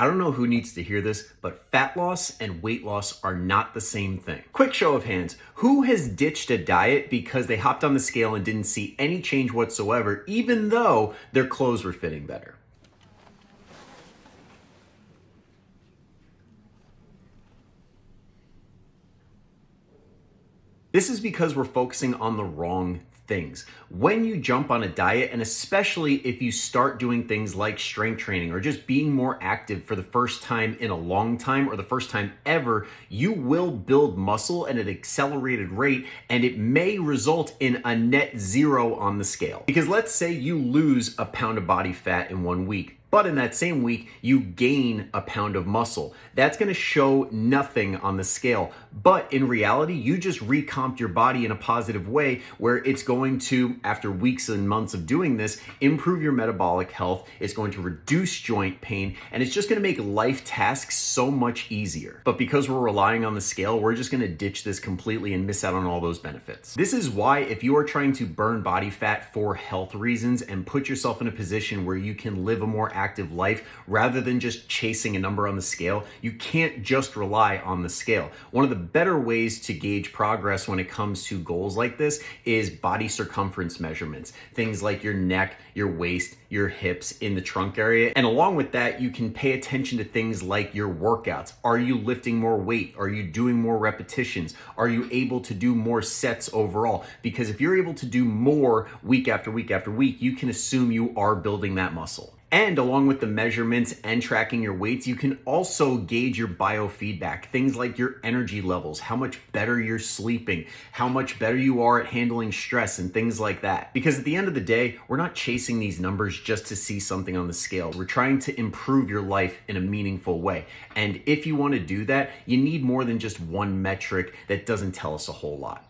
I don't know who needs to hear this, but fat loss and weight loss are not the same thing. Quick show of hands, who has ditched a diet because they hopped on the scale and didn't see any change whatsoever, even though their clothes were fitting better? This is because we're focusing on the wrong things. When you jump on a diet, and especially if you start doing things like strength training or just being more active for the first time in a long time or the first time ever, you will build muscle at an accelerated rate, and it may result in a net zero on the scale. Because let's say you lose a pound of body fat in 1 week, but in that same week, you gain a pound of muscle. That's gonna show nothing on the scale. But in reality, you just recomped your body in a positive way where it's going to, after weeks and months of doing this, improve your metabolic health. It's going to reduce joint pain, and it's just gonna make life tasks so much easier. But because we're relying on the scale, we're just gonna ditch this completely and miss out on all those benefits. This is why if you are trying to burn body fat for health reasons and put yourself in a position where you can live a more active life rather than just chasing a number on the scale, you can't just rely on the scale. One of the better ways to gauge progress when it comes to goals like this is body circumference measurements. Things like your neck, your waist, your hips in the trunk area. And along with that, you can pay attention to things like your workouts. Are you lifting more weight? Are you doing more repetitions? Are you able to do more sets overall? Because if you're able to do more week after week after week, you can assume you are building that muscle. And along with the measurements and tracking your weights, you can also gauge your biofeedback. Things like your energy levels, how much better you're sleeping, how much better you are at handling stress and things like that. Because at the end of the day, we're not chasing these numbers just to see something on the scale. We're trying to improve your life in a meaningful way. And if you want to do that, you need more than just one metric that doesn't tell us a whole lot.